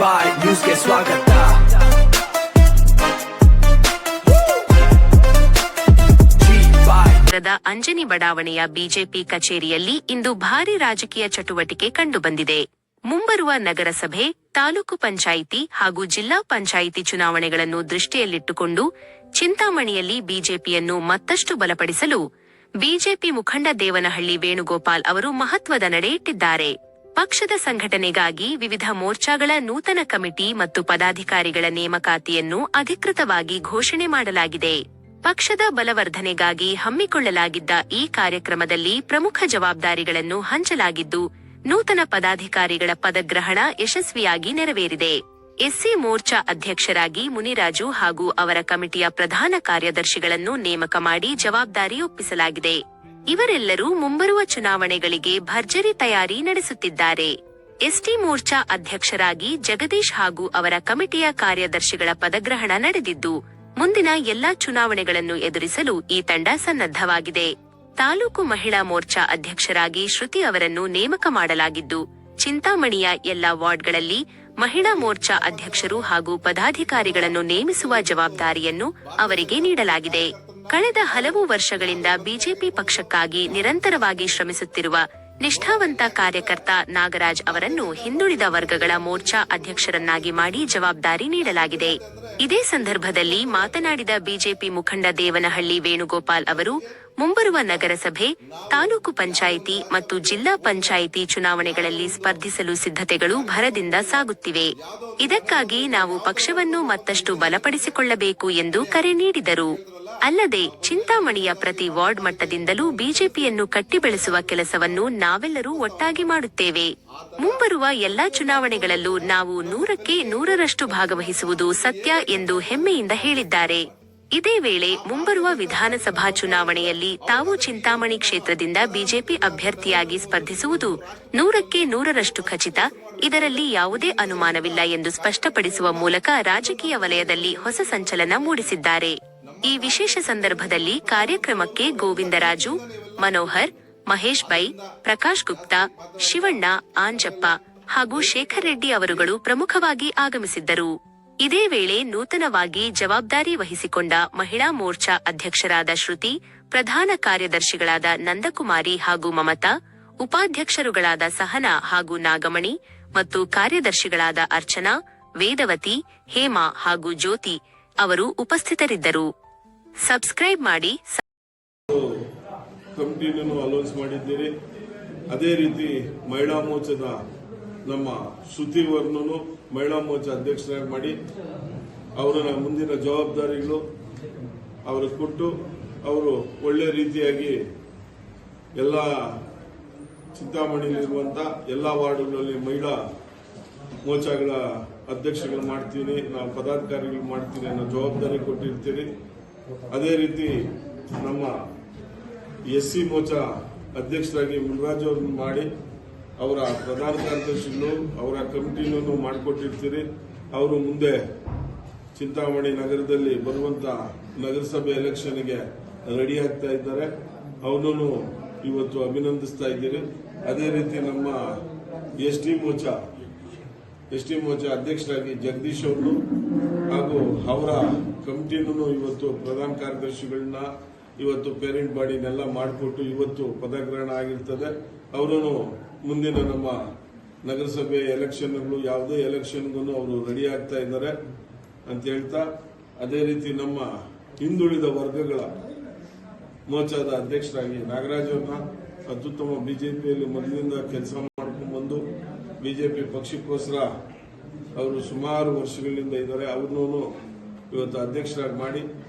ಬಾಯ್ ನ್ಯೂಸ್ಗೆ ಸ್ವಾಗತ. ಅಂಜನಿ ಬಡಾವಣೆಯ ಬಿಜೆಪಿ ಕಚೇರಿಯಲ್ಲಿ ಇಂದು ಭಾರೀ ರಾಜಕೀಯ ಚಟುವಟಿಕೆ ಕಂಡುಬಂದಿದೆ. ಮುಂಬರುವ ನಗರಸಭೆ, ತಾಲೂಕು ಪಂಚಾಯಿತಿ ಹಾಗೂ ಜಿಲ್ಲಾ ಪಂಚಾಯಿತಿ ಚುನಾವಣೆಗಳನ್ನು ದೃಷ್ಟಿಯಲ್ಲಿಟ್ಟುಕೊಂಡು ಚಿಂತಾಮಣಿಯಲ್ಲಿ ಬಿಜೆಪಿಯನ್ನು ಮತ್ತಷ್ಟು ಬಲಪಡಿಸಲು ಬಿಜೆಪಿ ಮುಖಂಡ ದೇವನಹಳ್ಳಿ ವೇಣುಗೋಪಾಲ್ ಅವರು ಮಹತ್ವದ ನಡೆ ಇಟ್ಟಿದ್ದಾರೆ. ಪಕ್ಷದ ಸಂಘಟನೆಗಾಗಿ ವಿವಿಧ ಮೋರ್ಚಾಗಳ ನೂತನ ಕಮಿಟಿ ಮತ್ತು ಪದಾಧಿಕಾರಿಗಳ ನೇಮಕಾತಿಯನ್ನು ಅಧಿಕೃತವಾಗಿ ಘೋಷಣೆ ಮಾಡಲಾಗಿದೆ. ಪಕ್ಷದ ಬಲವರ್ಧನೆಗಾಗಿ ಹಮ್ಮಿಕೊಳ್ಳಲಾಗಿದ್ದ ಈ ಕಾರ್ಯಕ್ರಮದಲ್ಲಿ ಪ್ರಮುಖ ಜವಾಬ್ದಾರಿಗಳನ್ನು ಹಂಚಲಾಗಿದ್ದು, ನೂತನ ಪದಾಧಿಕಾರಿಗಳ ಪದಗ್ರಹಣ ಯಶಸ್ವಿಯಾಗಿ ನೆರವೇರಿದೆ. ಎಸ್ಸಿ ಮೋರ್ಚಾ ಅಧ್ಯಕ್ಷರಾಗಿ ಮುನಿರಾಜು ಹಾಗೂ ಅವರ ಕಮಿಟಿಯ ಪ್ರಧಾನ ಕಾರ್ಯದರ್ಶಿಗಳನ್ನು ನೇಮಕ ಮಾಡಿ ಜವಾಬ್ದಾರಿ ಒಪ್ಪಿಸಲಾಗಿದೆ. ಇವರೆಲ್ಲರೂ ಮುಂಬರುವ ಚುನಾವಣೆಗಳಿಗೆ ಭರ್ಜರಿ ತಯಾರಿ ನಡೆಸುತ್ತಿದ್ದಾರೆ. ಎಸ್ಟಿ ಮೋರ್ಚಾ ಅಧ್ಯಕ್ಷರಾಗಿ ಜಗದೀಶ್ ಹಾಗೂ ಅವರ ಕಮಿಟಿಯ ಕಾರ್ಯದರ್ಶಿಗಳ ಪದಗ್ರಹಣ ನಡೆದಿದ್ದು, ಮುಂದಿನ ಎಲ್ಲಾ ಚುನಾವಣೆಗಳನ್ನು ಎದುರಿಸಲು ಈ ತಂಡ ಸನ್ನದ್ಧವಾಗಿದೆ. ತಾಲೂಕು ಮಹಿಳಾ ಮೋರ್ಚಾ ಅಧ್ಯಕ್ಷರಾಗಿ ಶ್ರುತಿ ಅವರನ್ನು ನೇಮಕ ಮಾಡಲಾಗಿದ್ದು, ಚಿಂತಾಮಣಿಯ ಎಲ್ಲಾ ವಾರ್ಡ್ಗಳಲ್ಲಿ ಮಹಿಳಾ ಮೋರ್ಚಾ ಅಧ್ಯಕ್ಷರು ಹಾಗೂ ಪದಾಧಿಕಾರಿಗಳನ್ನು ನೇಮಿಸುವ ಜವಾಬ್ದಾರಿಯನ್ನು ಅವರಿಗೆ ನೀಡಲಾಗಿದೆ. ಕಳೆದ ಹಲವು ವರ್ಷಗಳಿಂದ ಬಿಜೆಪಿ ಪಕ್ಷಕ್ಕಾಗಿ ನಿರಂತರವಾಗಿ ಶ್ರಮಿಸುತ್ತಿರುವ ನಿಷ್ಠಾವಂತ ಕಾರ್ಯಕರ್ತ ನಾಗರಾಜ್ ಅವರನ್ನು ಹಿಂದುಳಿದ ವರ್ಗಗಳ ಮೋರ್ಚಾ ಅಧ್ಯಕ್ಷರನ್ನಾಗಿ ಮಾಡಿ ಜವಾಬ್ದಾರಿ ನೀಡಲಾಗಿದೆ. ಇದೇ ಸಂದರ್ಭದಲ್ಲಿ ಮಾತನಾಡಿದ ಬಿಜೆಪಿ ಮುಖಂಡ ದೇವನಹಳ್ಳಿ ವೇಣುಗೋಪಾಲ್ ಅವರು, ಮುಂಬರುವ ನಗರಸಭೆ, ತಾಲೂಕು ಪಂಚಾಯಿತಿ ಮತ್ತು ಜಿಲ್ಲಾ ಪಂಚಾಯಿತಿ ಚುನಾವಣೆಗಳಲ್ಲಿ ಸ್ಪರ್ಧಿಸಲು ಸಿದ್ಧತೆಗಳು ಭರದಿಂದ ಸಾಗುತ್ತಿವೆ. ಇದಕ್ಕಾಗಿ ನಾವು ಪಕ್ಷವನ್ನು ಮತ್ತಷ್ಟು ಬಲಪಡಿಸಿಕೊಳ್ಳಬೇಕು ಎಂದು ಕರೆ ನೀಡಿದರು. ಅಲ್ಲದೆ ಚಿಂತಾಮಣಿಯ ಪ್ರತಿ ವಾರ್ಡ್ ಮಟ್ಟದಿಂದಲೂ ಬಿಜೆಪಿಯನ್ನು ಕಟ್ಟಿಬೆಳೆಸುವ ಕೆಲಸವನ್ನು ನಾವೆಲ್ಲರೂ ಒಟ್ಟಾಗಿ ಮಾಡುತ್ತೇವೆ. ಮುಂಬರುವ ಎಲ್ಲಾ ಚುನಾವಣೆಗಳಲ್ಲೂ ನಾವು 100ಕ್ಕೆ 100ರಷ್ಟು ಭಾಗವಹಿಸುವುದು ಸತ್ಯ ಎಂದು ಹೆಮ್ಮೆಯಿಂದ ಹೇಳಿದ್ದಾರೆ. ಇದೇ ವೇಳೆ ಮುಂಬರುವ ವಿಧಾನಸಭಾ ಚುನಾವಣೆಯಲ್ಲಿ ತಾವು ಚಿಂತಾಮಣಿ ಕ್ಷೇತ್ರದಿಂದ ಬಿಜೆಪಿ ಅಭ್ಯರ್ಥಿಯಾಗಿ ಸ್ಪರ್ಧಿಸುವುದು 100ಕ್ಕೆ 100ರಷ್ಟು ಖಚಿತ, ಇದರಲ್ಲಿ ಯಾವುದೇ ಅನುಮಾನವಿಲ್ಲ ಎಂದು ಸ್ಪಷ್ಟಪಡಿಸುವ ಮೂಲಕ ರಾಜಕೀಯ ವಲಯದಲ್ಲಿ ಹೊಸ ಸಂಚಲನ ಮೂಡಿಸಿದ್ದಾರೆ. ಈ ವಿಶೇಷ ಸಂದರ್ಭದಲ್ಲಿ ಕಾರ್ಯಕ್ರಮಕ್ಕೆ ಗೋವಿಂದರಾಜು, ಮನೋಹರ್, ಮಹೇಶ್ ಬೈ, ಪ್ರಕಾಶ್ ಗುಪ್ತಾ, ಶಿವಣ್ಣ, ಆಂಜಪ್ಪ ಹಾಗೂ ಶೇಖರ್ ರೆಡ್ಡಿ ಅವರುಗಳು ಪ್ರಮುಖವಾಗಿ ಆಗಮಿಸಿದ್ದರು. ಇದೇ ವೇಳೆ ನೂತನವಾಗಿ ಜವಾಬ್ದಾರಿ ವಹಿಸಿಕೊಂಡ ಮಹಿಳಾ ಮೋರ್ಚಾ ಅಧ್ಯಕ್ಷರಾದ ಶ್ರುತಿ, ಪ್ರಧಾನ ಕಾರ್ಯದರ್ಶಿಗಳಾದ ನಂದಕುಮಾರಿ ಹಾಗೂ ಮಮತಾ, ಉಪಾಧ್ಯಕ್ಷರುಗಳಾದ ಸಹನಾ ಹಾಗೂ ನಾಗಮಣಿ ಮತ್ತು ಕಾರ್ಯದರ್ಶಿಗಳಾದ ಅರ್ಚನಾ, ವೇದವತಿ, ಹೇಮಾ ಹಾಗೂ ಜ್ಯೋತಿ ಅವರು ಉಪಸ್ಥಿತರಿದ್ದರು. ಸಬ್ಸ್ಕ್ರೈಬ್ ಮಾಡಿ. ಕಮಿಟಿಯನ್ನು ಅಲೌನ್ಸ್ ಮಾಡಿದ್ದೀರಿ. ಅದೇ ರೀತಿ ಮಹಿಳಾ ಮೋರ್ಚಾದ ನಮ್ಮ ಶ್ರುತಿವರ್ನೂ ಮಹಿಳಾ ಮೋರ್ಚಾ ಅಧ್ಯಕ್ಷರಾಗಿ ಮಾಡಿ ಅವರ ಮುಂದಿನ ಜವಾಬ್ದಾರಿಗಳು ಅವರು ಕೊಟ್ಟು ಅವರು ಒಳ್ಳೆ ರೀತಿಯಾಗಿ ಎಲ್ಲ ಚಿಂತಾಮಣಿಯಲ್ಲಿರುವಂತಹ ಎಲ್ಲ ವಾರ್ಡ್ಗಳಲ್ಲಿ ಮಹಿಳಾ ಮೋರ್ಚಾಗಳ ಅಧ್ಯಕ್ಷಗಳು ಮಾಡ್ತೀನಿ, ನಾವು ಪದಾಧಿಕಾರಿಗಳು ಮಾಡ್ತೀನಿ ಅನ್ನೋ ಜವಾಬ್ದಾರಿ ಕೊಟ್ಟಿರ್ತೀರಿ. ಅದೇ ರೀತಿ ನಮ್ಮ ಎಸ್ಸಿ ಮೋರ್ಚಾ ಅಧ್ಯಕ್ಷರಾಗಿ ಮುನಿರಾಜು ಅವರನ್ನು ಮಾಡಿ ಅವರ ಪ್ರಧಾನ ಕಾರ್ಯದರ್ಶಿಗಳು ಅವರ ಕಮಿಟಿನೂ ಮಾಡಿಕೊಟ್ಟಿರ್ತೀರಿ. ಅವರು ಮುಂದೆ ಚಿಂತಾಮಣಿ ನಗರದಲ್ಲಿ ಬರುವಂತ ನಗರಸಭೆ ಎಲೆಕ್ಷನ್ಗೆ ರೆಡಿ ಆಗ್ತಾ ಇದ್ದಾರೆ. ಅವನನ್ನು ಇವತ್ತು ಅಭಿನಂದಿಸ್ತಾ ಇದ್ದೀರಿ. ಅದೇ ರೀತಿ ನಮ್ಮ ಎಸ್ಟಿ ಮೋರ್ಚಾ ಅಧ್ಯಕ್ಷರಾಗಿ ಜಗದೀಶ್ ಅವರು ಹಾಗೂ ಅವರ ಕಮಿಟಿನೂ ಇವತ್ತು ಪ್ರಧಾನ ಕಾರ್ಯದರ್ಶಿಗಳನ್ನ ಇವತ್ತು ಪೇರೆಂಟ್ ಬಾಡಿನೆಲ್ಲ ಮಾಡಿಕೊಟ್ಟು ಇವತ್ತು ಪದಗ್ರಹಣ ಆಗಿರ್ತದೆ. ಅವರನ್ನು ಮುಂದಿನ ನಮ್ಮ ನಗರಸಭೆ ಎಲೆಕ್ಷನ್ಗಳು ಯಾವುದೇ ಎಲೆಕ್ಷನ್ಗೂ ಅವರು ರೆಡಿ ಆಗ್ತಾ ಇದ್ದಾರೆ ಅಂತ ಹೇಳ್ತಾ, ಅದೇ ರೀತಿ ನಮ್ಮ ಹಿಂದುಳಿದ ವರ್ಗಗಳ ಮೋರ್ಚಾದ ಅಧ್ಯಕ್ಷರಾಗಿ ನಾಗರಾಜ್ ಅವ್ರನ್ನ ಅತ್ಯುತ್ತಮ ಬಿಜೆಪಿಯಲ್ಲಿ ಮೊದಲಿಂದ ಕೆಲಸ ಮಾಡ್ಕೊಂಡು ಬಂದು ಬಿಜೆಪಿ ಪಕ್ಷಕ್ಕೋಸ್ಕರ ಅವರು ಸುಮಾರು ವರ್ಷಗಳಿಂದ ಇದ್ದಾರೆ. ಅವ್ರನ್ನೂ ಇವತ್ತು ಅಧ್ಯಕ್ಷರಾಗಿ ಮಾಡಿ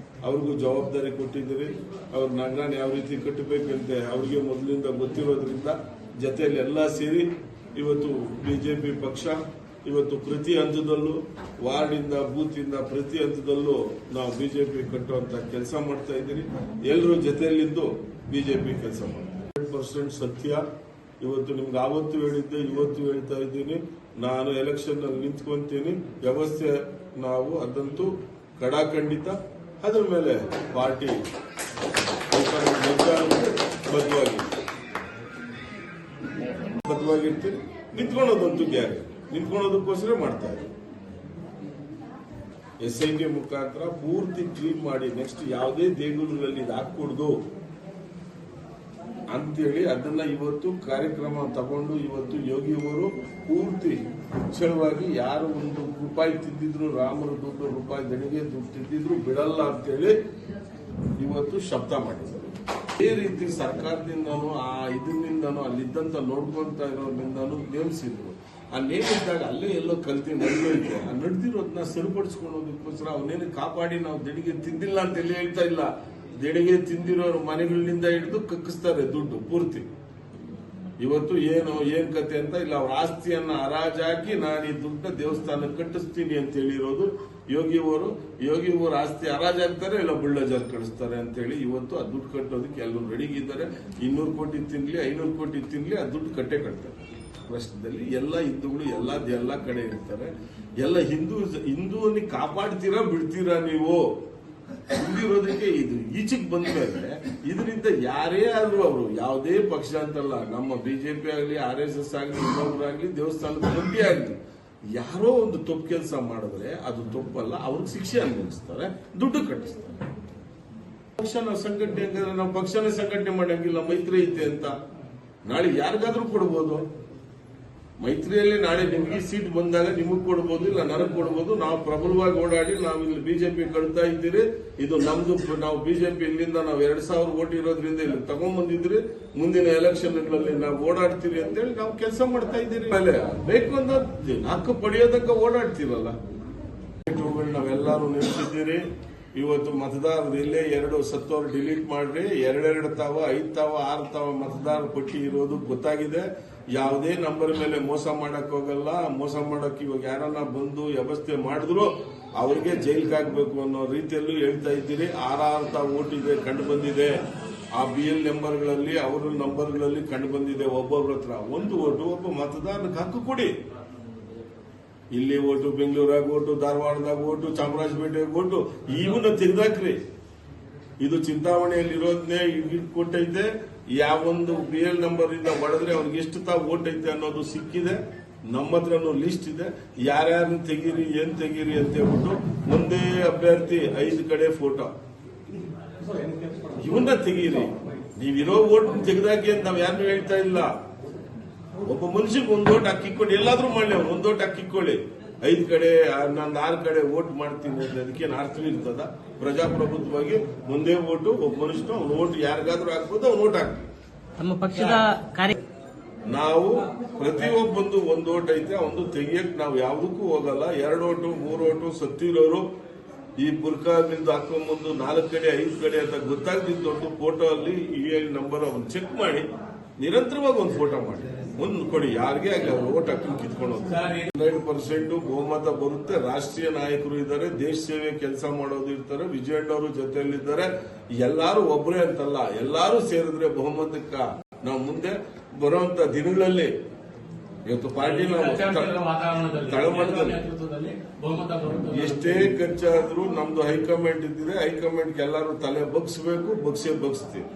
ಅವ್ರಿಗೂ ಜವಾಬ್ದಾರಿ ಕೊಟ್ಟಿದ್ದೀರಿ. ಅವ್ರ ನಗರನ ಯಾವ ರೀತಿ ಕಟ್ಟಬೇಕಂತೆ ಅವ್ರಿಗೆ ಮೊದಲಿಂದ ಗೊತ್ತಿರೋದ್ರಿಂದ ಜೊತೆಯಲ್ಲಿ ಎಲ್ಲ ಸೇರಿ ಇವತ್ತು ಬಿಜೆಪಿ ಪಕ್ಷ ಇವತ್ತು ಪ್ರತಿ ಹಂತದಲ್ಲೂ ವಾರ್ಡಿಂದ ಬೂತಿಂದ ಪ್ರತಿ ಹಂತದಲ್ಲೂ ನಾವು ಬಿಜೆಪಿ ಕಟ್ಟುವಂತ ಕೆಲಸ ಮಾಡ್ತಾ ಇದ್ದೀರಿ. ಎಲ್ಲರೂ ಜೊತೆಯಲ್ಲಿದ್ದು ಬಿಜೆಪಿ ಕೆಲಸ ಮಾಡ್ತೀವಿ. 100% ಸತ್ಯ. ಇವತ್ತು ನಿಮ್ಗೆ ಆವತ್ತು ಹೇಳಿದ್ದೆ, ಇವತ್ತು ಹೇಳ್ತಾ ಇದ್ದೀನಿ, ನಾನು ಎಲೆಕ್ಷನ್ ನಲ್ಲಿ ನಿಂತ್ಕೊಂತೀನಿ. ವ್ಯವಸ್ಥೆ ನಾವು ಅದಂತೂ ಕಡಾಖಂಡಿತ. ಅದ್ರ ಮೇಲೆ ಪಾರ್ಟಿ ಬದ್ಧವಾಗಿರ್ತೀವಿ. ನಿಂತ್ಕೊಳ್ಳೋದಂತೂ ಗ್ಯಾರಂಟಿ. ನಿಂತ್ಕೊಳ್ಳೋದಕ್ಕೋಸ್ಕರ ಮಾಡ್ತಾ ಇದ್ದೀವಿ. SIT ಮುಖಾಂತರ ಪೂರ್ತಿ ಕ್ಲೀನ್ ಮಾಡಿ ನೆಕ್ಸ್ಟ್ ಯಾವುದೇ ದೇಗುಲಗಳಲ್ಲಿ ಇದು ಹಾಕೂಡ್ದು ಅಂತೇಳಿ ಅದನ್ನ ಇವತ್ತು ಕಾರ್ಯಕ್ರಮ ತಗೊಂಡು ಇವತ್ತು ಯೋಗಿಯವರು ಪೂರ್ತಿ ನಿಶ್ಚಳವಾಗಿ ಯಾರು ಒಂದು ರೂಪಾಯಿ ತಿಂದಿದ್ರು ರಾಮರ ದುಡ್ಡು ರೂಪಾಯಿ ದಣಿಗೆ ದುಡ್ಡು ತಿಂದಿದ್ರು ಬಿಡಲ್ಲ ಅಂತೇಳಿ ಇವತ್ತು ಶಬ್ದ ಮಾಡಿದ್ದಾರೆ. ಅದೇ ರೀತಿ ಸರ್ಕಾರದಿಂದನೂ ಆ ಇದರಿಂದನೂ ಅಲ್ಲಿದ್ದಂತ ನೋಡ್ಕೊಂತ ಇರೋದ್ರಿಂದನೂ ನೇಮಿಸಿದ್ರು. ಆ ನೇಮಿಸಿದಾಗ ಅಲ್ಲೇ ಎಲ್ಲೋ ಕಲ್ತಿ ನಡೆದೋಯ್ತು. ಆ ನಡೆದಿರೋದನ್ನ ಸರಿಪಡಿಸ್ಕೊಳ್ಳೋದಕ್ಕೋಸ್ಕರ ಅವನೇನು ಕಾಪಾಡಿ ನಾವು ದಣಿಗೆ ತಿಂದಿಲ್ಲ ಅಂತ ಎಲ್ಲಿ ಹೇಳ್ತಾ ಇಲ್ಲ. ದೆಡೆಗೆ ತಿಂದಿರೋರು ಮನೆಗಳಿಂದ ಹಿಡಿದು ಕಕ್ಕಿಸ್ತಾರೆ ದುಡ್ಡು ಪೂರ್ತಿ. ಇವತ್ತು ಏನ್ ಕತೆ ಅಂತ ಇಲ್ಲ, ಅವ್ರ ಆಸ್ತಿಯನ್ನ ಹರಾಜಾಕಿ ನಾನು ಈ ದುಡ್ಡನ್ನ ದೇವಸ್ಥಾನ ಕಟ್ಟಿಸ್ತೀನಿ ಅಂತ ಹೇಳಿರೋದು ಯೋಗಿಯವರು ಆಸ್ತಿ ಹರಾಜಾಗ್ತಾರೆ, ಇಲ್ಲ ಬುಲ್ಡೋಜರ್ ಕಳಿಸ್ತಾರೆ ಅಂತ ಹೇಳಿ ಇವತ್ತು ಆ ದುಡ್ಡು ಕಟ್ಟೋದಕ್ಕೆ ಎಲ್ಲರೂ ರೆಡಿಗಿದ್ದಾರೆ. 200 ಕೋಟಿ ತಿನ್ಲಿ 500 ಕೋಟಿ ತಿನ್ಲಿ ಆ ದುಡ್ಡು ಕಟ್ಟೆ ಕಟ್ತಾರೆ. ಪ್ರಶ್ನದಲ್ಲಿ ಎಲ್ಲ ಹಿಂದೂಗಳು ಎಲ್ಲ ಕಡೆ ಇರ್ತಾರೆ. ಎಲ್ಲ ಹಿಂದೂವನ್ನ ಕಾಪಾಡ್ತೀರಾ ಬಿಡ್ತೀರಾ ನೀವು? ಹಿಂದಿರೋದಕ್ಕೆ ಇದು ಈಚೆಗೆ ಬಂದ ಮೇಲೆ ಇದರಿಂದ ಯಾರೇ ಆದ್ರೂ ಅವರು ಯಾವುದೇ ಪಕ್ಷ ಅಂತಲ್ಲ, ನಮ್ಮ ಬಿಜೆಪಿ ಆಗಲಿ RSS ಆಗಲಿ ಇನ್ನೊಬ್ಬರಾಗ್ಲಿ ದೇವಸ್ಥಾನದ ಮಂದಿ ಆಗಲಿ ಯಾರೋ ಒಂದು ತಪ್ಪು ಕೆಲಸ ಮಾಡಿದ್ರೆ ಅದು ತಪ್ಪಲ್ಲ, ಅವ್ರಿಗೆ ಶಿಕ್ಷೆ ಅನುಭವಿಸ್ತಾರೆ, ದುಡ್ಡು ಕಟ್ಟಿಸ್ತಾರೆ. ಪಕ್ಷನ ಸಂಘಟನೆ ಹಂಗಾದ್ರೆ ನಾವು ಪಕ್ಷನ ಸಂಘಟನೆ ಮಾಡಂಗಿಲ್ಲ ಮೈತ್ರಿ ಐತೆ ಅಂತ. ನಾಳೆ ಯಾರಿಗಾದ್ರೂ ಕೊಡ್ಬೋದು. ಮೈತ್ರಿಯಲ್ಲಿ ನಾಳೆ ನಿಮ್ಗೆ ಸೀಟ್ ಬಂದಾಗ ನಿಮಗ್ ಕೊಡ್ಬೋದು, ಇಲ್ಲ ನನಗ್ ಕೊಡ್ಬೋದು. ನಾವು ಪ್ರಬಲವಾಗಿ ಓಡಾಡಿ ನಾವು ಇಲ್ಲಿ ಬಿಜೆಪಿ ಕಳ್ತಾ ಇದ್ದೀರಿ, ಇದು ನಮ್ದು, ನಾವು ಬಿಜೆಪಿ ಇಲ್ಲಿಂದ ನಾವು 2000 ಓಟ್ ಇರೋದ್ರಿಂದ ಇಲ್ಲಿ ತಗೊಂಡ್ಬಂದಿದ್ರಿ, ಮುಂದಿನ ಎಲೆಕ್ಷನ್ಗಳಲ್ಲಿ ನಾವು ಓಡಾಡ್ತೀರಿ ಅಂತೇಳಿ ನಾವು ಕೆಲಸ ಮಾಡ್ತಾ ಇದ್ದೀರಿ. ಆಮೇಲೆ ಬೇಕು ಅಂತ ಹಕ್ಕು ಪಡೆಯೋದಕ್ಕೆ ಓಡಾಡ್ತೀರಲ್ಲ. ನಾವೆಲ್ಲರೂ ನಿಲ್ಸಿದ್ದೀರಿ. ಇವತ್ತು ಮತದಾರರು ಎಲ್ಲೇ 2 ಸತ್ತೋರು ಡಿಲೀಟ್ ಮಾಡ್ರಿ, 2 ತಾವ 5 ತಾವ 6 ತಾವ ಮತದಾರ ಪಟ್ಟಿ ಇರೋದು ಗೊತ್ತಾಗಿದೆ. ಯಾವುದೇ ನಂಬರ್ ಮೇಲೆ ಮೋಸ ಮಾಡಕ್ ಹೋಗಲ್ಲ. ಮೋಸ ಮಾಡಕ್ ಇವಾಗ ಯಾರನ್ನ ಬಂದು ವ್ಯವಸ್ಥೆ ಮಾಡಿದ್ರು ಅವ್ರಿಗೆ ಜೈಲ್ಗೆ ಹಾಕ್ಬೇಕು ಅನ್ನೋ ರೀತಿಯಲ್ಲೂ ಹೇಳ್ತಾ ಇದ್ದೀರಿ. 6 ತಾವ ಓಟ್ ಇದೆ ಕಂಡು ಬಂದಿದೆ. ಆ BL ನಂಬರ್ಗಳಲ್ಲಿ ಅವರ ನಂಬರ್ಗಳಲ್ಲಿ ಕಂಡು ಬಂದಿದೆ. ಒಬ್ಬೊಬ್ರ ಹತ್ರ ಒಂದು ಓಟು ಒಬ್ಬ ಮತದಾರನಿಗೆ ಹಕ್ಕು ಕೊಡಿ. ಇಲ್ಲಿ ಓಟು, ಬೆಂಗಳೂರಾಗ ಓಟು, ಧಾರವಾಡದಾಗ ಓಟು, ಚಾಮರಾಜಪೇಟೆಗೆ ಓಟು, ಇವನ್ನ ತೆಗೆದಾಕ್ರಿ. ಇದು ಚಿಂತಾಮಣಿಯಲ್ಲಿ ಇರೋದನ್ನೇ ಕೊಟ್ಟೈತೆ. ಯಾವೊಂದು BL ನಂಬರ್ ಇಂದ ಹೊಡೆದ್ರೆ ಅವ್ರಿಗೆ ಎಷ್ಟು ತಾವು ಓಟ್ ಐತೆ ಅನ್ನೋದು ಸಿಕ್ಕಿದೆ. ನಮ್ಮ ಹತ್ರನೂ ಲಿಸ್ಟ್ ಇದೆ. ಯಾರ್ಯಾರನ್ನ ತೆಗೀರಿ ಏನ್ ತೆಗೀರಿ ಅಂತ ಹೇಳ್ಬಿಟ್ಟು ಒಂದೇ ಅಭ್ಯರ್ಥಿ 5 ಕಡೆ ಫೋಟೋ, ಇವನ್ನ ತೆಗೀರಿ. ನೀವಿರೋ ಓಟ್ ತೆಗೆದಾಕಿ ಅಂತ ನಾವ್ ಯಾರನ್ನೂ ಹೇಳ್ತಾ ಇಲ್ಲ. ಒಬ್ಬ ಮನುಷ್ಯಗೆ ಒಂದು ಓಟ್ ಹಾಕಿಕೊಂಡು ಎಲ್ಲಾದ್ರೂ ಮಾಡಲಿ, ಅವ್ರು ಒಂದು ಓಟ್ ಹಾಕಿಕೊಳ್ಳಿ. 5 ಕಡೆ ನಾನು 6 ಕಡೆ ಓಟ್ ಮಾಡ್ತೀನಿ ಅದಕ್ಕೇನು ಅರ್ಥ ಇರ್ತದ? ಪ್ರಜಾಪ್ರಭುತ್ವವಾಗಿ ಒಂದೇ ಓಟು, ಒಬ್ಬ ಮನುಷ್ಯನ ಅವ್ನ ಓಟ್ ಯಾರಿಗಾದ್ರೂ ಹಾಕ್ಬೋದು, ಅವ್ನ ಓಟ್ ಹಾಕಿ. ನಮ್ಮ ಪಕ್ಷದ ಕಾರ್ಯ ನಾವು ಪ್ರತಿಯೊಬ್ಬಂದು ಒಂದು ಓಟ್ ಐತೆ, ಒಂದು ತೆಗಿಯಕ್ ನಾವು ಯಾವುದಕ್ಕೂ ಹೋಗಲ್ಲ. 2 ಓಟು 3 ಓಟು ಸತ್ತಿರೋರು ಈ ಬುರ್ಕಾದಿಂದ ಹಾಕೊಂಡ್ಬಂದು 4 ಕಡೆ 5 ಕಡೆ ಅಂತ ಗೊತ್ತಾಗ್ತಿದ್ದೊಂದು ಫೋಟೋ ಅಲ್ಲಿ EL ನಂಬರ್ ಅವ್ನು ಚೆಕ್ ಮಾಡಿ ನಿರಂತರವಾಗಿ ಒಂದು ಫೋಟೋ ಮಾಡಿ ಒಂದು ಕೊಡಿ. ಯಾರಿಗೆ ಆಗಲಿ ಅವ್ರು ಓಟ್ ಹಾಕಿ ಕಿತ್ಕೊಳ್ಳೋದು. 100% ಬಹುಮತ ಬರುತ್ತೆ. ರಾಷ್ಟ್ರೀಯ ನಾಯಕರು ಇದ್ದಾರೆ, ದೇಶ ಸೇವೆ ಕೆಲಸ ಮಾಡೋದು ಇರ್ತಾರೆ. ವಿಜಯಣ್ಣವರು ಜೊತೆಯಲ್ಲಿದ್ದಾರೆ. ಎಲ್ಲಾರು ಒಬ್ಬರೇ ಅಂತಲ್ಲ, ಎಲ್ಲಾರು ಸೇರಿದ್ರೆ ಬಹುಮತಕ್ಕ ನಾವು ಮುಂದೆ ಬರುವಂತ ದಿನಗಳಲ್ಲಿ ಇವತ್ತು ಪಾರ್ಟಿ ತಳಮಟ್ಟದಲ್ಲಿ ಎಷ್ಟೇ ಖರ್ಚಾದ್ರೂ ನಮ್ದು ಹೈಕಮಾಂಡ್ ಇದ್ದಿದೆ. ಹೈಕಮಾಂಡ್ಗೆ ಎಲ್ಲಾರು ತಲೆ ಬಗ್ಸ್ಬೇಕು, ಬಗ್ಸೇ ಬಗ್ಸ್ತೀವಿ.